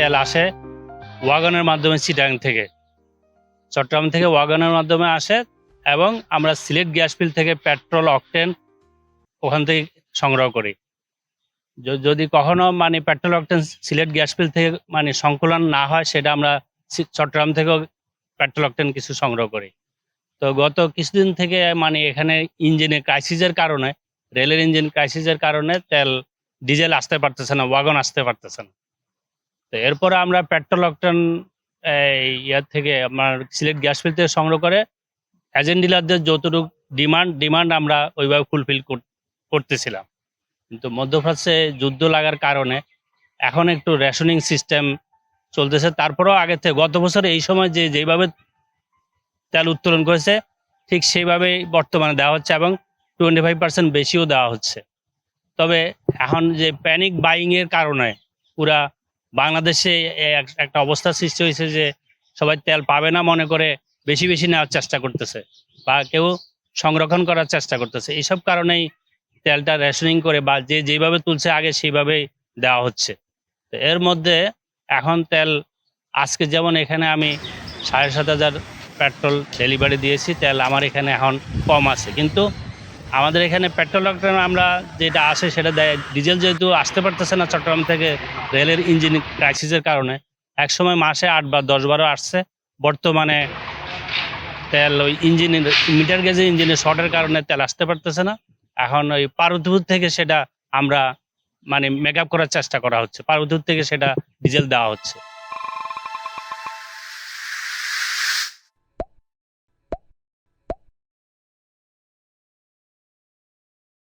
তেল আসে ওয়াগনের মাধ্যমে চিটাগাং থেকে, চট্টগ্রাম থেকে ওয়াগনের মাধ্যমে আসে এবং আমরা সিলেট গ্যাস ফিল্ড থেকে পেট্রোল অকটেন ওখান থেকে সংগ্রহ করি। যদি কখনো মানে petrol octane Sylhet gas field থেকে মানে সংকলন না হয়, সেটা আমরা চট্টগ্রাম থেকেও পেট্রোল অকটেন কিছু সংগ্রহ করি। তো গত কিছুদিন থেকে মানে এখানে ইঞ্জিনের ক্রাইসিসের কারণে, রেলের ইঞ্জিন ক্রাইসিসের কারণে ডিজেল আসতে পারতেছে না, ওয়াগন আসতে পারতেছে না। তো এরপরে আমরা পেট্রোল অকটেন ইয়ার থেকে আমার সিলেট গ্যাস ফিল্ড থেকে সংগ্রহ করে এজেন্ট ডিলারদের যতটুকু ডিমান্ড আমরা ওইভাবে ফুলফিল করতেছিলাম। কিন্তু মধ্যপ্রাচ্যে যুদ্ধ লাগার কারণে এখন একটু রেশনিং সিস্টেম চলতেছে। তারপরেও আগে থেকে গত বছর এই সময় যেভাবে তেল উত্তোলন করেছে ঠিক সেইভাবেই বর্তমানে দেওয়া হচ্ছে এবং 25% বেশিও দেওয়া হচ্ছে। তবে এখন যে প্যানিক বাইং এর কারণে পুরা বাংলাদেশে একটা অবস্থা সৃষ্টি হয়েছে যে সবাই তেল পাবে না মনে করে বেশি বেশি নেওয়ার চেষ্টা করতেছে বা কেউ সংরক্ষণ করার চেষ্টা করতেছে। এইসব কারণেই তেলটা রেশনিং করে বা যেভাবে তুলছে আগে সেইভাবেই দেওয়া হচ্ছে। তো এর মধ্যে এখন তেল আজকে যেমন এখানে আমি 7,500 পেট্রোল ডেলিভারি দিয়েছি, তেল আমার এখানে এখন কম আছে। কিন্তু আমাদের এখানে পেট্রোল আমরা যেটা আসে সেটা দেয়, ডিজেল যেহেতু আসতে পারতেছে না চট্টগ্রাম থেকে রেলের ইঞ্জিন ক্রাইসিসের কারণে, একসময় মাসে 8 বার 10 বারও আসছে। বর্তমানে তেল ওই ইঞ্জিনের মিটার গেজে ইঞ্জিনের শর্টের কারণে তেল আসতে পারতেছে না। এখন ওই পার্বতীপুর থেকে সেটা আমরা মানে মেকআপ করার চেষ্টা করা হচ্ছে, পার্বতীপুর থেকে সেটা ডিজেল দেওয়া হচ্ছে।